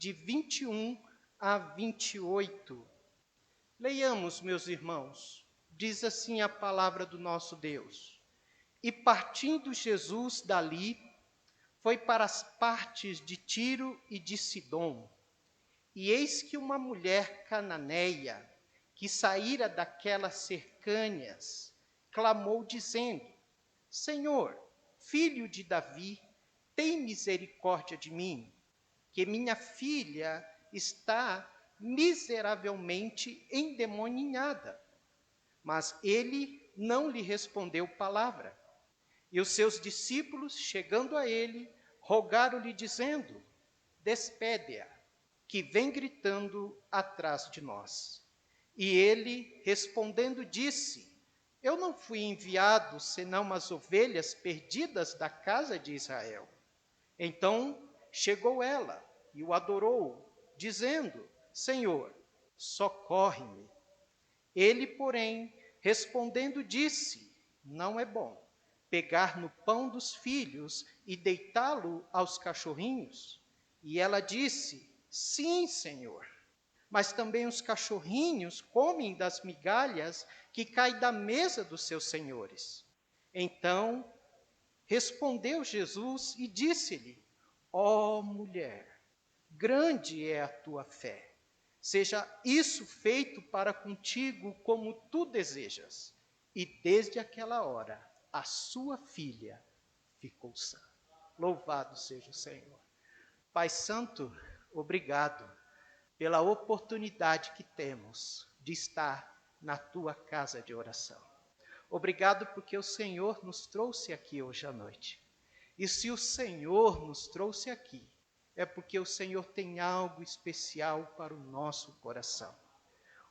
de 21 a 28. Leiamos, meus irmãos. Diz assim a palavra do nosso Deus. E partindo Jesus dali, foi para as partes de Tiro e de Sidom. E eis que uma mulher cananeia, que saíra daquelas cercâneas, clamou dizendo: Senhor, filho de Davi, tem misericórdia de mim, que minha filha está miseravelmente endemoninhada. Mas ele não lhe respondeu palavra. E os seus discípulos, chegando a ele, rogaram-lhe dizendo: Despede-a, que vem gritando atrás de nós. E ele, respondendo, disse: Eu não fui enviado senão as ovelhas perdidas da casa de Israel. Então chegou ela e o adorou, dizendo: Senhor, socorre-me. Ele, porém, respondendo, disse: Não é bom pegar no pão dos filhos e deitá-lo aos cachorrinhos. E ela disse: Sim, Senhor. Mas também os cachorrinhos comem das migalhas que caem da mesa dos seus senhores. Então respondeu Jesus e disse-lhe: Ó mulher, grande é a tua fé. Seja isso feito para contigo como tu desejas. E desde aquela hora, a sua filha ficou sã. Louvado seja o Senhor. Pai Santo, obrigado pela oportunidade que temos de estar na tua casa de oração. Obrigado porque o Senhor nos trouxe aqui hoje à noite. E se o Senhor nos trouxe aqui, é porque o Senhor tem algo especial para o nosso coração.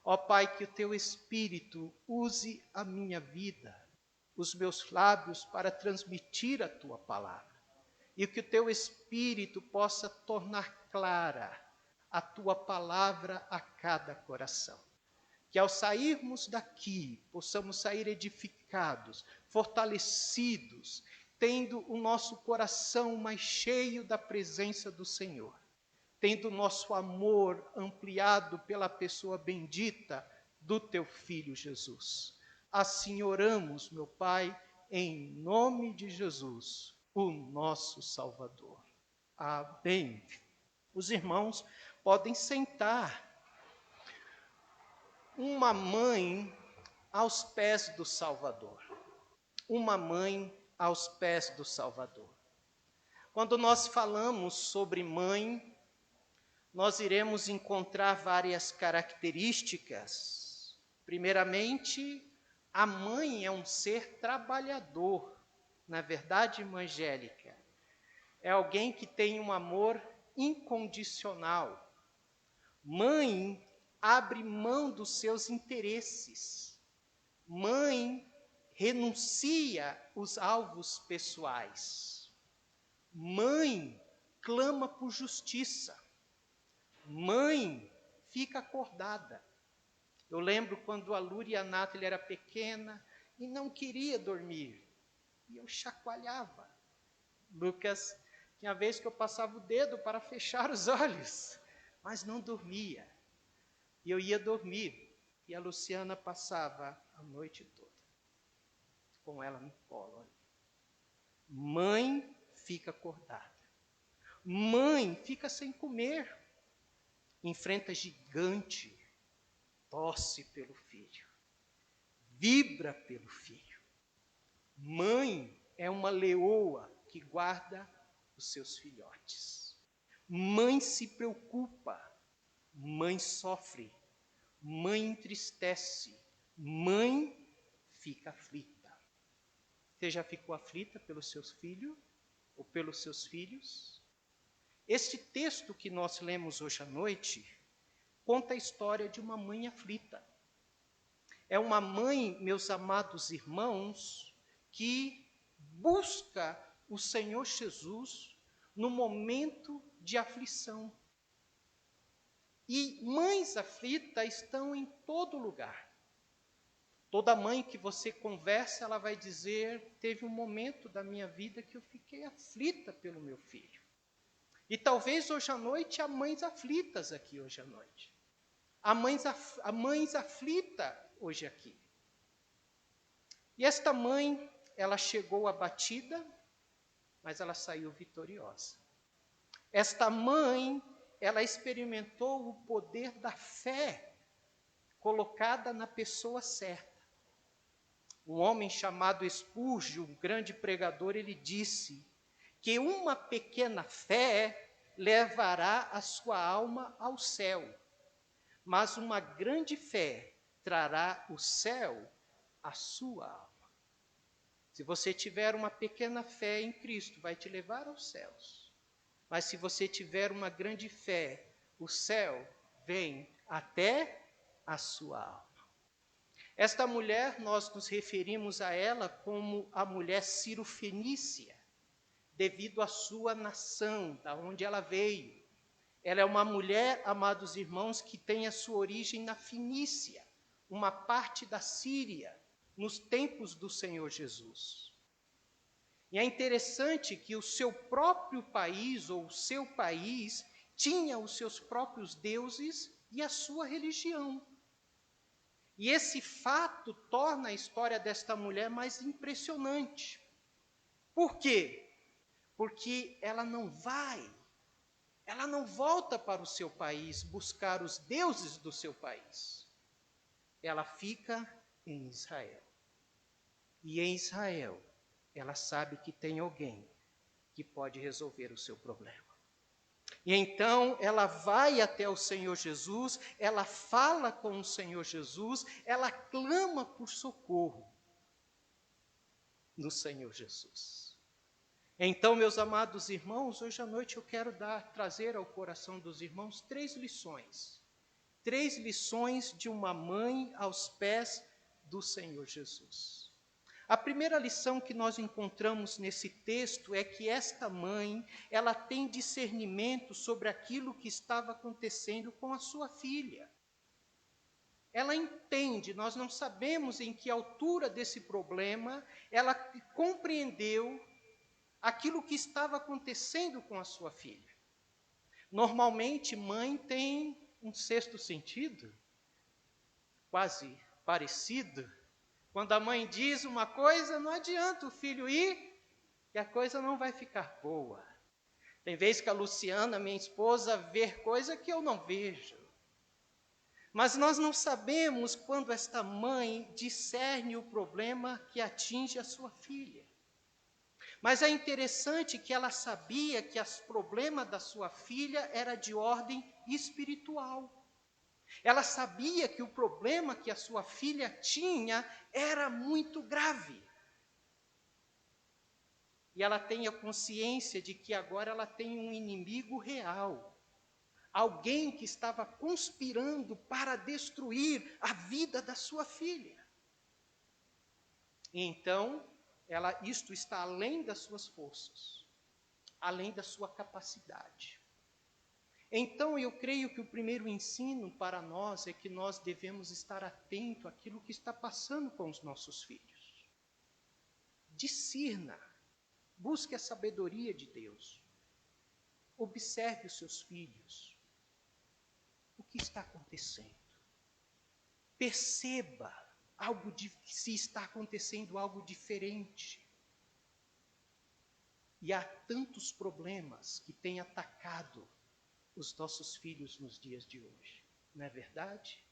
Ó Pai, que o teu Espírito use a minha vida, os meus lábios para transmitir a tua palavra. E que o teu Espírito possa tornar clara a tua palavra a cada coração. Que ao sairmos daqui, possamos sair edificados, fortalecidos, tendo o nosso coração mais cheio da presença do Senhor, tendo o nosso amor ampliado pela pessoa bendita do teu Filho Jesus. Assim oramos, meu Pai, em nome de Jesus, o nosso Salvador. Amém. Os irmãos podem sentar. Uma mãe aos pés do Salvador. Uma mãe aos pés do Salvador. Quando nós falamos sobre mãe, nós iremos encontrar várias características. Primeiramente, a mãe é um ser trabalhador. Na verdade, irmã Angélica, é alguém que tem um amor incondicional. Mãe abre mão dos seus interesses. Mãe renuncia os alvos pessoais. Mãe clama por justiça. Mãe fica acordada. Eu lembro quando a Lúria e a Nathalie era pequena e não queria dormir. E eu chacoalhava. Lucas, tinha vez que eu passava o dedo para fechar os olhos, mas não dormia. E eu ia dormir, e a Luciana passava a noite toda com ela no colo. Olha. Mãe fica acordada. Mãe fica sem comer. Enfrenta gigante, torce pelo filho, vibra pelo filho. Mãe é uma leoa que guarda os seus filhotes. Mãe se preocupa. Mãe sofre, mãe entristece, mãe fica aflita. Você já ficou aflita pelos seus filhos ou pelos seus filhos? Este texto que nós lemos hoje à noite conta a história de uma mãe aflita. É uma mãe, meus amados irmãos, que busca o Senhor Jesus no momento de aflição. E mães aflitas estão em todo lugar. Toda mãe que você conversa, ela vai dizer: teve um momento da minha vida que eu fiquei aflita pelo meu filho. E talvez hoje à noite há mães aflitas aqui hoje à noite. Há mães aflitas hoje aqui. E esta mãe, ela chegou abatida, mas ela saiu vitoriosa. Esta mãe, ela experimentou o poder da fé colocada na pessoa certa. Um homem chamado Spurgeon, um grande pregador, ele disse que uma pequena fé levará a sua alma ao céu, mas uma grande fé trará o céu à sua alma. Se você tiver uma pequena fé em Cristo, vai te levar aos céus. Mas se você tiver uma grande fé, o céu vem até a sua alma. Esta mulher, nós nos referimos a ela como a mulher cirofenícia, devido à sua nação, da onde ela veio. Ela é uma mulher, amados irmãos, que tem a sua origem na Fenícia, uma parte da Síria, nos tempos do Senhor Jesus. E é interessante que o seu próprio país, ou o seu país, tinha os seus próprios deuses e a sua religião. E esse fato torna a história desta mulher mais impressionante. Por quê? Porque ela não volta para o seu país buscar os deuses do seu país. Ela fica em Israel. E em Israel, ela sabe que tem alguém que pode resolver o seu problema. E então ela vai até o Senhor Jesus, ela fala com o Senhor Jesus, ela clama por socorro no Senhor Jesus. Então, meus amados irmãos, hoje à noite eu quero trazer ao coração dos irmãos 3 lições. 3 lições de uma mãe aos pés do Senhor Jesus. A primeira lição que nós encontramos nesse texto é que esta mãe, ela tem discernimento sobre aquilo que estava acontecendo com a sua filha. Ela entende, nós não sabemos em que altura desse problema, ela compreendeu aquilo que estava acontecendo com a sua filha. Normalmente, mãe tem um 6º sentido, quase parecido. Quando a mãe diz uma coisa, não adianta o filho ir, que a coisa não vai ficar boa. Tem vezes que a Luciana, minha esposa, vê coisa que eu não vejo. Mas nós não sabemos quando esta mãe discerne o problema que atinge a sua filha. Mas é interessante que ela sabia que os problemas da sua filha era de ordem espiritual. Ela sabia que o problema que a sua filha tinha era muito grave. E ela tem a consciência de que agora ela tem um inimigo real. Alguém que estava conspirando para destruir a vida da sua filha. E então, isto está além das suas forças, além da sua capacidade. Então, eu creio que o primeiro ensino para nós é que nós devemos estar atentos àquilo que está passando com os nossos filhos. Discirna, busque a sabedoria de Deus. Observe os seus filhos. O que está acontecendo? Perceba se está acontecendo algo diferente. E há tantos problemas que têm atacado os nossos filhos nos dias de hoje, não é verdade?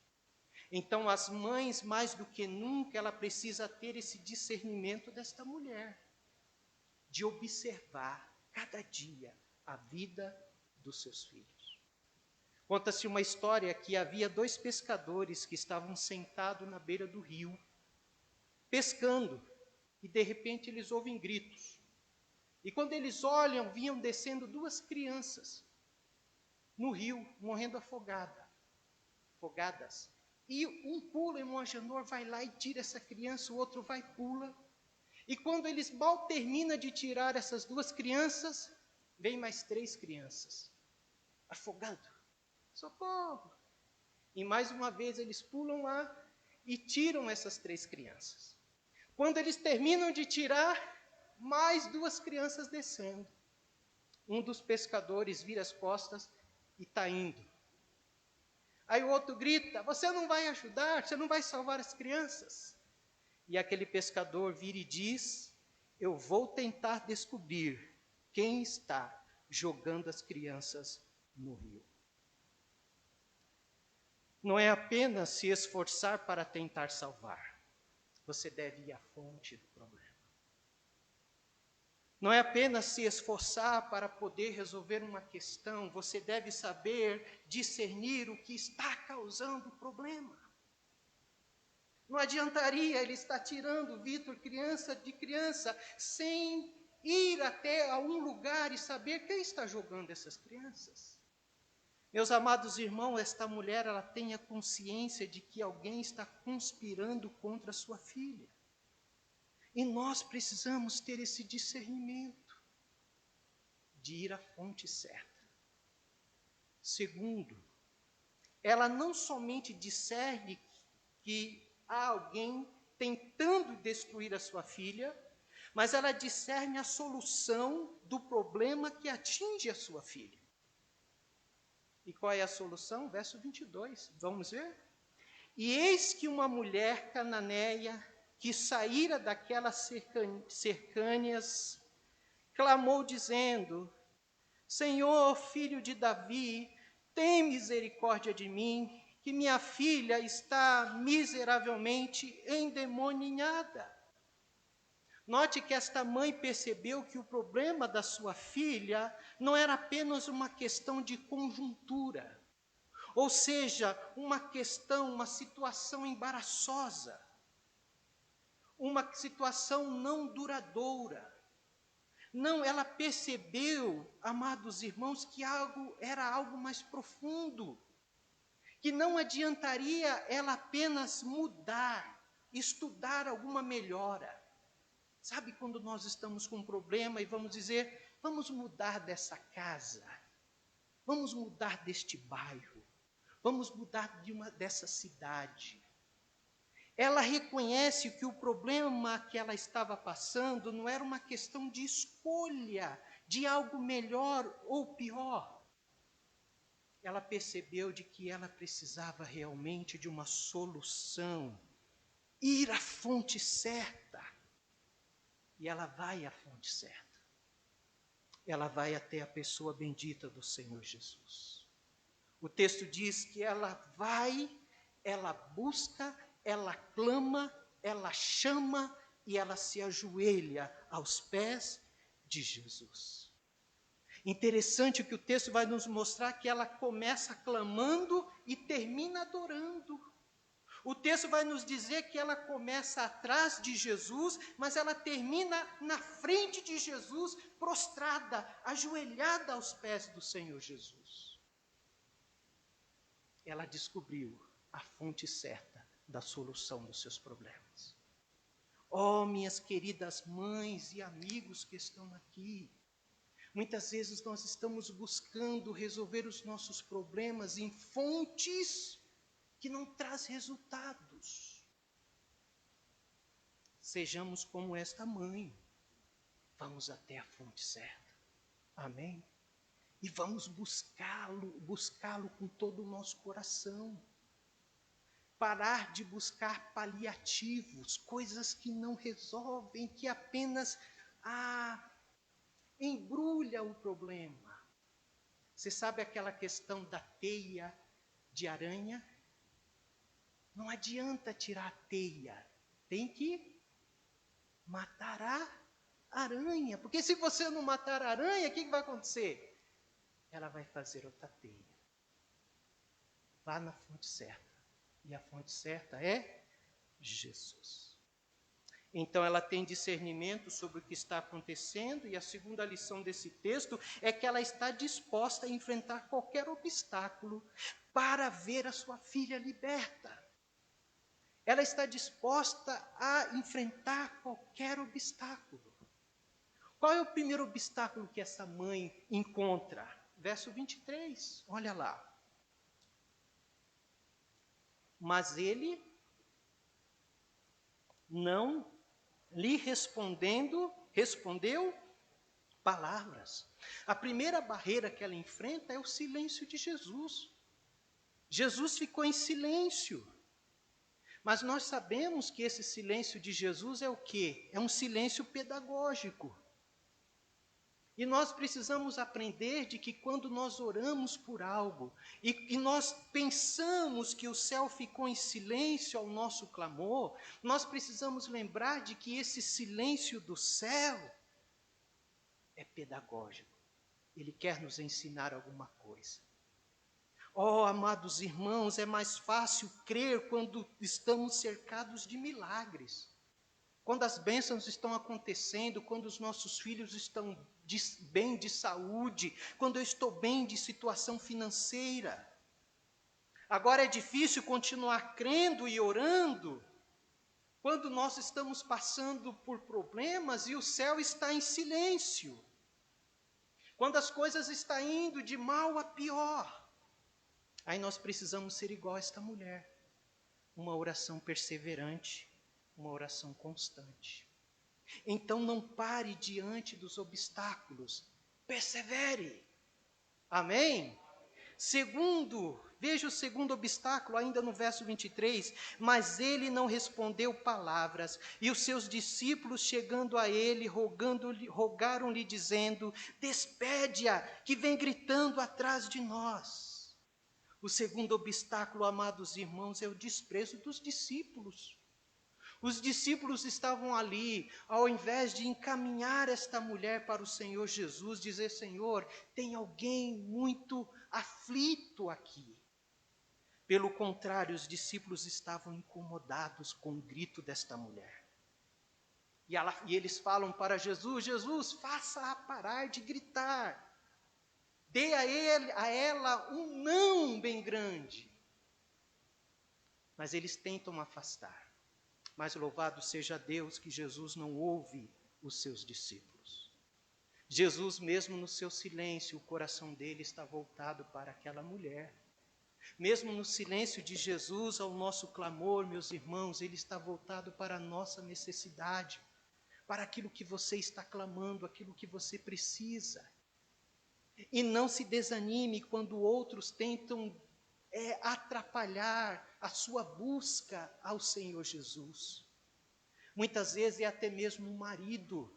Então, as mães, mais do que nunca, ela precisa ter esse discernimento desta mulher, de observar cada dia a vida dos seus filhos. Conta-se uma história que havia 2 pescadores que estavam sentados na beira do rio, pescando, e de repente eles ouvem gritos. E quando eles olham, vinham descendo 2 crianças no rio, morrendo afogadas. E um pula, e o Agenor vai lá e tira essa criança, o outro vai e pula. E quando eles mal terminam de tirar essas 2 crianças, vem mais 3 crianças, afogando. Socorro! E mais uma vez eles pulam lá e tiram essas 3 crianças. Quando eles terminam de tirar, mais 2 crianças descendo. Um dos pescadores vira as costas e está indo. Aí o outro grita: você não vai ajudar, você não vai salvar as crianças. E aquele pescador vira e diz: eu vou tentar descobrir quem está jogando as crianças no rio. Não é apenas se esforçar para tentar salvar. Você deve ir à fonte do problema. Não é apenas se esforçar para poder resolver uma questão. Você deve saber discernir o que está causando o problema. Não adiantaria ele estar tirando o Vitor criança de criança sem ir até a um lugar e saber quem está jogando essas crianças. Meus amados irmãos, esta mulher, ela tem a consciência de que alguém está conspirando contra a sua filha. E nós precisamos ter esse discernimento de ir à fonte certa. Segundo, ela não somente discerne que há alguém tentando destruir a sua filha, mas ela discerne a solução do problema que atinge a sua filha. E qual é a solução? Verso 22, vamos ver? E eis que uma mulher cananeia, que saíra daquelas cercâneas, clamou dizendo: Senhor, filho de Davi, tem misericórdia de mim, que minha filha está miseravelmente endemoninhada. Note que esta mãe percebeu que o problema da sua filha não era apenas uma questão de conjuntura, ou seja, uma questão, uma situação embaraçosa, uma situação não duradoura. Não, ela percebeu, amados irmãos, que era algo mais profundo, que não adiantaria ela apenas mudar, estudar alguma melhora. Sabe quando nós estamos com um problema e vamos dizer: vamos mudar dessa casa, vamos mudar deste bairro, vamos mudar dessa cidade. Ela reconhece que o problema que ela estava passando não era uma questão de escolha de algo melhor ou pior. Ela percebeu de que ela precisava realmente de uma solução, ir à fonte certa. E ela vai à fonte certa. Ela vai até a pessoa bendita do Senhor Jesus. O texto diz que ela vai, ela busca, ela clama, ela chama e ela se ajoelha aos pés de Jesus. Interessante que o texto vai nos mostrar que ela começa clamando e termina adorando. O texto vai nos dizer que ela começa atrás de Jesus, mas ela termina na frente de Jesus, prostrada, ajoelhada aos pés do Senhor Jesus. Ela descobriu a fonte certa da solução dos seus problemas. Oh, minhas queridas mães e amigos que estão aqui, muitas vezes nós estamos buscando resolver os nossos problemas em fontes que não traz resultados. Sejamos como esta mãe. Vamos até a fonte certa. Amém? E vamos buscá-lo com todo o nosso coração. Parar de buscar paliativos, coisas que não resolvem, que apenas embrulha o problema. Você sabe aquela questão da teia de aranha? Não adianta tirar a teia, tem que matar a aranha. Porque se você não matar a aranha, o que vai acontecer? Ela vai fazer outra teia. Vá na fonte certa. E a fonte certa é Jesus. Então ela tem discernimento sobre o que está acontecendo, e a segunda lição desse texto é que ela está disposta a enfrentar qualquer obstáculo para ver a sua filha liberta. Ela está disposta a enfrentar qualquer obstáculo. Qual é o primeiro obstáculo que essa mãe encontra? Verso 23, olha lá. Mas ele não lhe respondeu Palavras. A primeira barreira que ela enfrenta é o silêncio de Jesus. Jesus ficou em silêncio. Mas nós sabemos que esse silêncio de Jesus é o quê? É um silêncio pedagógico. E nós precisamos aprender de que quando nós oramos por algo e nós pensamos que o céu ficou em silêncio ao nosso clamor, nós precisamos lembrar de que esse silêncio do céu é pedagógico. Ele quer nos ensinar alguma coisa. Oh, amados irmãos, é mais fácil crer quando estamos cercados de milagres. Quando as bênçãos estão acontecendo, quando os nossos filhos estão bem de saúde, quando eu estou bem de situação financeira. Agora é difícil continuar crendo e orando quando nós estamos passando por problemas e o céu está em silêncio. Quando as coisas estão indo de mal a pior. Aí nós precisamos ser igual a esta mulher. Uma oração perseverante, uma oração constante. Então não pare diante dos obstáculos, persevere. Amém? Veja o segundo obstáculo, ainda no verso 23. Mas ele não respondeu palavras, e os seus discípulos, chegando a ele, rogaram-lhe, dizendo: despede-a, que vem gritando atrás de nós. O segundo obstáculo, amados irmãos, é o desprezo dos discípulos. Os discípulos estavam ali, ao invés de encaminhar esta mulher para o Senhor Jesus, dizer: Senhor, tem alguém muito aflito aqui. Pelo contrário, os discípulos estavam incomodados com o grito desta mulher. E eles falam para Jesus: Jesus, faça-a parar de gritar. Dê a ela um não bem grande. Mas eles tentam afastar. Mas louvado seja Deus que Jesus não ouve os seus discípulos. Jesus, mesmo no seu silêncio, o coração dele está voltado para aquela mulher. Mesmo no silêncio de Jesus, ao nosso clamor, meus irmãos, ele está voltado para a nossa necessidade, para aquilo que você está clamando, aquilo que você precisa. E não se desanime quando outros tentam atrapalhar a sua busca ao Senhor Jesus. Muitas vezes é até mesmo o marido,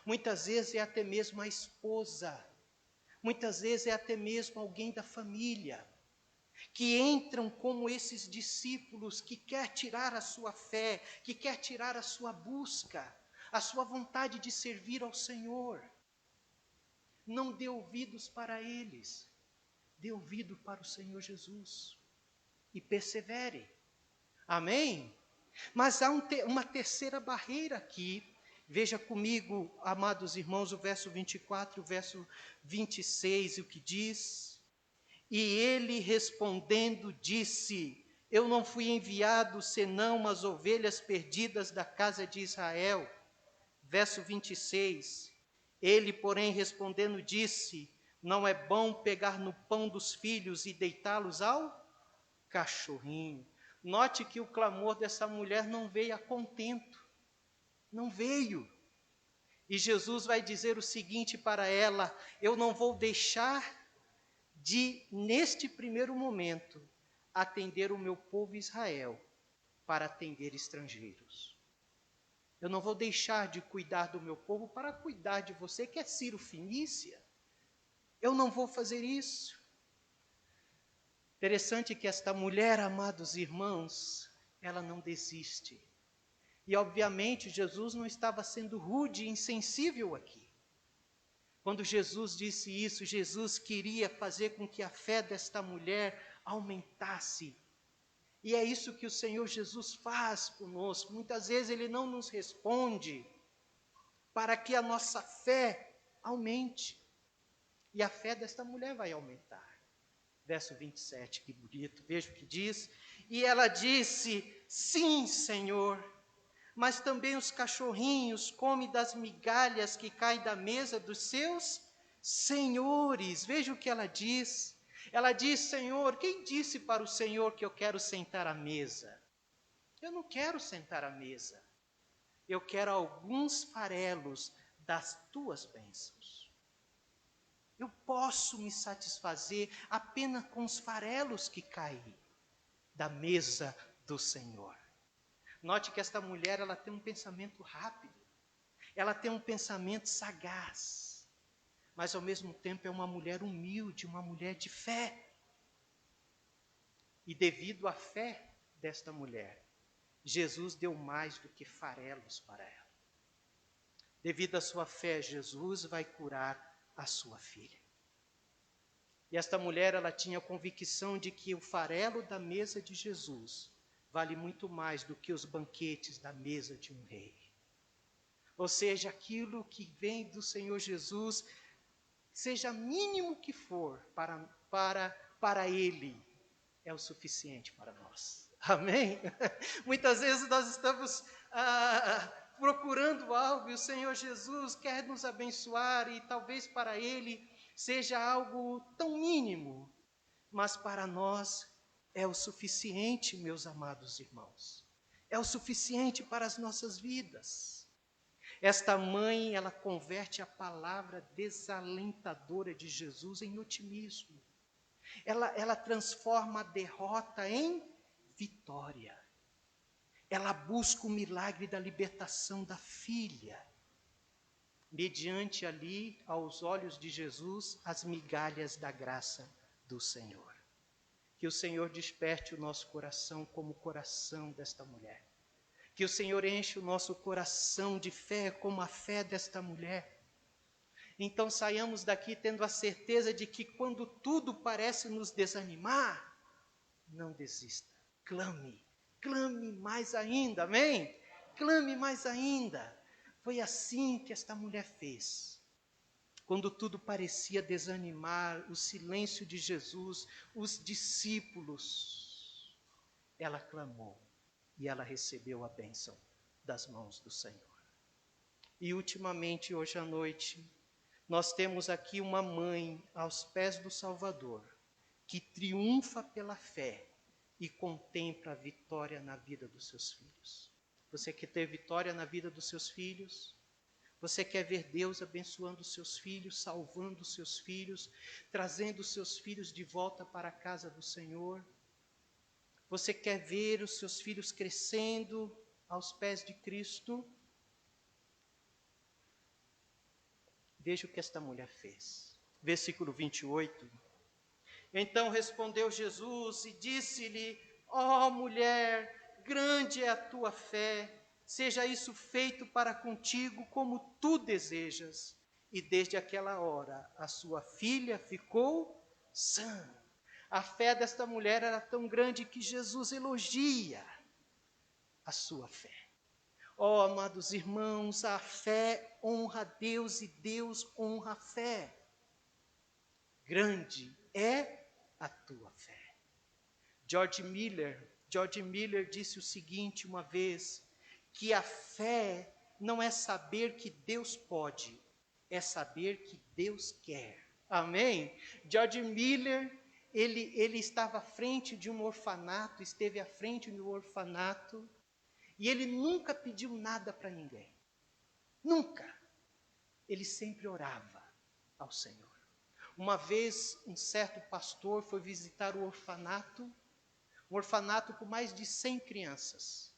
muitas vezes é até mesmo a esposa, muitas vezes é até mesmo alguém da família, que entram como esses discípulos que quer tirar a sua fé, que quer tirar a sua busca, a sua vontade de servir ao Senhor. Não dê ouvidos para eles, dê ouvido para o Senhor Jesus e persevere. Amém? Mas há uma terceira barreira aqui. Veja comigo, amados irmãos, o verso 24, o verso 26, o que diz: e ele respondendo disse: eu não fui enviado senão as ovelhas perdidas da casa de Israel. Verso 26, ele, porém, respondendo, disse: não é bom pegar no pão dos filhos e deitá-los ao cachorrinho. Note que o clamor dessa mulher não veio a contento. Não veio. E Jesus vai dizer o seguinte para ela: eu não vou deixar de, neste primeiro momento, atender o meu povo Israel para atender estrangeiros. Eu não vou deixar de cuidar do meu povo para cuidar de você, que é Ciro Fenícia. Eu não vou fazer isso. Interessante que esta mulher, amados irmãos, ela não desiste. E obviamente Jesus não estava sendo rude e insensível aqui. Quando Jesus disse isso, Jesus queria fazer com que a fé desta mulher aumentasse. E é isso que o Senhor Jesus faz conosco. Muitas vezes Ele não nos responde para que a nossa fé aumente. E a fé desta mulher vai aumentar. Verso 27, que bonito, veja o que diz. E ela disse: sim, Senhor, mas também os cachorrinhos comem das migalhas que caem da mesa dos seus senhores. Veja o que ela diz. Ela diz: Senhor, quem disse para o Senhor que eu quero sentar à mesa? Eu não quero sentar à mesa. Eu quero alguns farelos das tuas bênçãos. Eu posso me satisfazer apenas com os farelos que caem da mesa do Senhor. Note que esta mulher, ela tem um pensamento rápido, ela tem um pensamento sagaz, mas ao mesmo tempo é uma mulher humilde, uma mulher de fé. E devido à fé desta mulher, Jesus deu mais do que farelos para ela. Devido à sua fé, Jesus vai curar a sua filha. E esta mulher, ela tinha a convicção de que o farelo da mesa de Jesus vale muito mais do que os banquetes da mesa de um rei. Ou seja, aquilo que vem do Senhor Jesus, seja mínimo que for, para Ele, é o suficiente para nós. Amém? Muitas vezes nós estamos procurando algo e o Senhor Jesus quer nos abençoar e talvez para Ele seja algo tão mínimo, mas para nós é o suficiente, meus amados irmãos. É o suficiente para as nossas vidas. Esta mãe, ela converte a palavra desalentadora de Jesus em otimismo. Ela transforma a derrota em vitória. Ela busca o milagre da libertação da filha. Mediante ali, aos olhos de Jesus, as migalhas da graça do Senhor. Que o Senhor desperte o nosso coração como o coração desta mulher. Que o Senhor enche o nosso coração de fé como a fé desta mulher. Então saiamos daqui tendo a certeza de que quando tudo parece nos desanimar, não desista. Clame mais ainda, amém? Clame mais ainda. Foi assim que esta mulher fez. Quando tudo parecia desanimar, o silêncio de Jesus, os discípulos, ela clamou e ela recebeu a bênção das mãos do Senhor. E ultimamente, hoje à noite, nós temos aqui uma mãe aos pés do Salvador, que triunfa pela fé e contempla a vitória na vida dos seus filhos. Você quer ter vitória na vida dos seus filhos? Você quer ver Deus abençoando os seus filhos, salvando os seus filhos, trazendo os seus filhos de volta para a casa do Senhor? Você quer ver os seus filhos crescendo aos pés de Cristo? Veja o que esta mulher fez. Versículo 28. Então respondeu Jesus e disse-lhe: ó mulher, grande é a tua fé, seja isso feito para contigo como tu desejas. E desde aquela hora a sua filha ficou sã. A fé desta mulher era tão grande que Jesus elogia a sua fé. Ó, amados irmãos, a fé honra a Deus e Deus honra a fé. Grande é a tua fé. George Miller disse o seguinte uma vez, que a fé não é saber que Deus pode, é saber que Deus quer. Amém? George Miller, ele estava à frente de um orfanato, esteve à frente de um orfanato, e ele nunca pediu nada para ninguém. Nunca. Ele sempre orava ao Senhor. Uma vez, um certo pastor foi visitar o orfanato, um orfanato com mais de 100 crianças.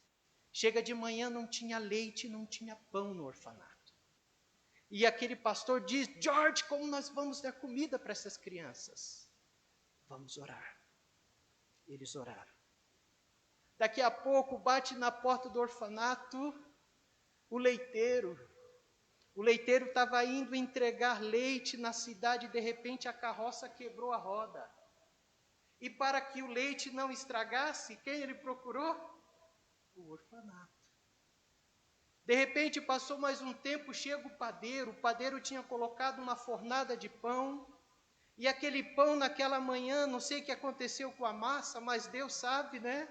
Chega de manhã, não tinha leite, não tinha pão no orfanato. E aquele pastor diz: George, como nós vamos dar comida para essas crianças? Vamos orar. Eles oraram. Daqui a pouco bate na porta do orfanato o leiteiro. O leiteiro estava indo entregar leite na cidade e de repente a carroça quebrou a roda. E para que o leite não estragasse, quem ele procurou? O orfanato. De repente passou mais um tempo, chega o padeiro tinha colocado uma fornada de pão, e aquele pão naquela manhã, não sei o que aconteceu com a massa, mas Deus sabe, né?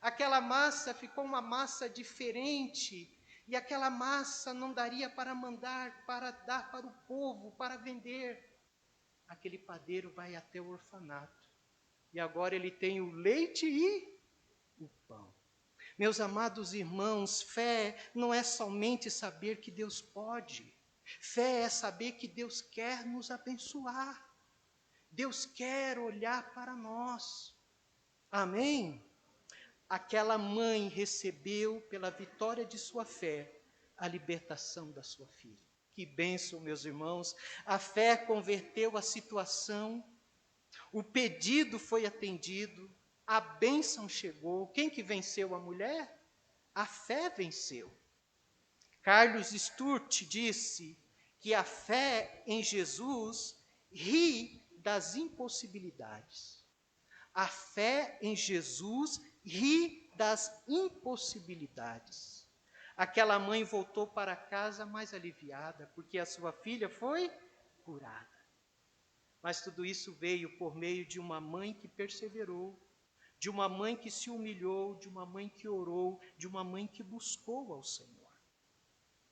Aquela massa ficou uma massa diferente, e aquela massa não daria para mandar, para dar para o povo, para vender. Aquele padeiro vai até o orfanato, e agora ele tem o leite e o pão. Meus amados irmãos, fé não é somente saber que Deus pode. Fé é saber que Deus quer nos abençoar. Deus quer olhar para nós. Amém? Aquela mãe recebeu, pela vitória de sua fé, a libertação da sua filha. Que bênção, meus irmãos. A fé converteu a situação, o pedido foi atendido, a bênção chegou. Quem que venceu a mulher? A fé venceu. Carlos Sturte disse que a fé em Jesus ri das impossibilidades. A fé em Jesus ri das impossibilidades. Aquela mãe voltou para casa mais aliviada, porque a sua filha foi curada. Mas tudo isso veio por meio de uma mãe que perseverou, de uma mãe que se humilhou, de uma mãe que orou, de uma mãe que buscou ao Senhor.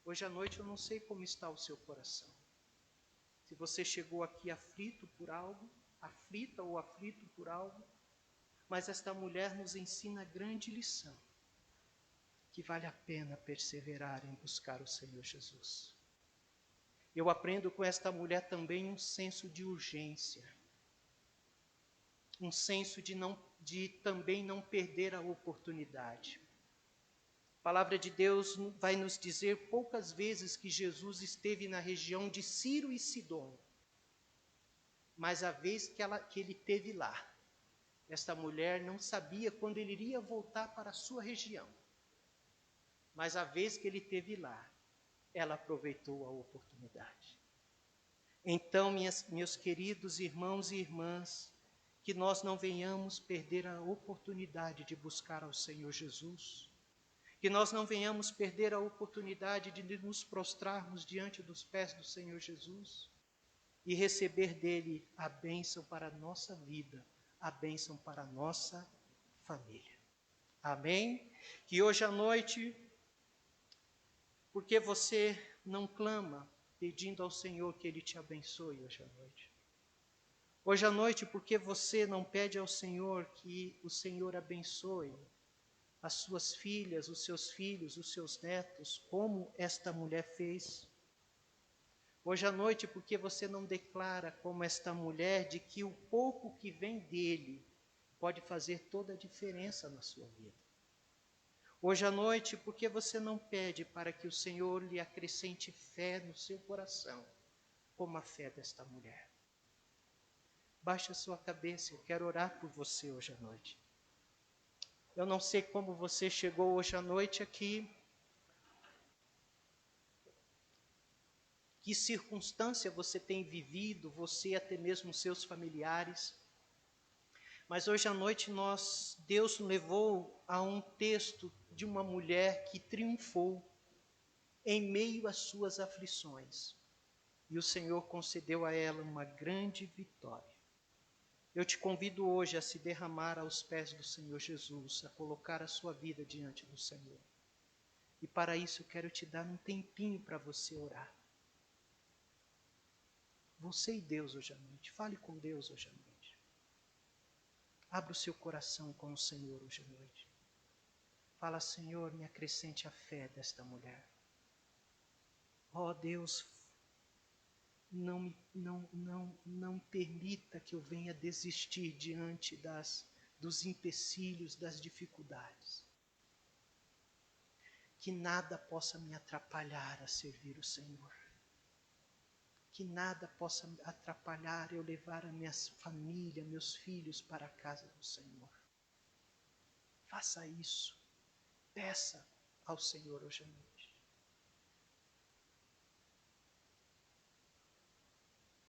Hoje à noite eu não sei como está o seu coração. Se você chegou aqui aflito por algo, aflita ou aflito por algo, mas esta mulher nos ensina a grande lição, que vale a pena perseverar em buscar o Senhor Jesus. Eu aprendo com esta mulher também um senso de urgência, um senso de também não perder a oportunidade. A palavra de Deus vai nos dizer poucas vezes que Jesus esteve na região de Ciro e Sidom, mas a vez que ele esteve lá, esta mulher não sabia quando ele iria voltar para a sua região, mas a vez que ele esteve lá, ela aproveitou a oportunidade. Então, meus queridos irmãos e irmãs, que nós não venhamos perder a oportunidade de buscar ao Senhor Jesus, que nós não venhamos perder a oportunidade de nos prostrarmos diante dos pés do Senhor Jesus e receber dele a bênção para a nossa vida, a bênção para a nossa família. Amém? Que hoje à noite, porque você não clama pedindo ao Senhor que Ele te abençoe hoje à noite? Hoje à noite, porque você não pede ao Senhor que o Senhor abençoe as suas filhas, os seus filhos, os seus netos, como esta mulher fez? Hoje à noite, porque você não declara como esta mulher de que o pouco que vem dele pode fazer toda a diferença na sua vida? Hoje à noite, porque você não pede para que o Senhor lhe acrescente fé no seu coração, como a fé desta mulher? Baixe a sua cabeça, eu quero orar por você hoje à noite. Eu não sei como você chegou hoje à noite aqui, que circunstância você tem vivido, você até mesmo seus familiares. Mas hoje à noite Deus nos levou a um texto de uma mulher que triunfou em meio às suas aflições. E o Senhor concedeu a ela uma grande vitória. Eu te convido hoje a se derramar aos pés do Senhor Jesus, a colocar a sua vida diante do Senhor. E para isso eu quero te dar um tempinho para você orar. Você e Deus hoje à noite. Fale com Deus hoje à noite. Abra o seu coração com o Senhor hoje à noite. Fala, Senhor, me acrescente a fé desta mulher. Ó Deus, não permita que eu venha desistir diante dos empecilhos, das dificuldades. Que nada possa me atrapalhar a servir o Senhor. Que nada possa atrapalhar eu levar a minha família, meus filhos para a casa do Senhor. Faça isso. Peça ao Senhor hoje à noite.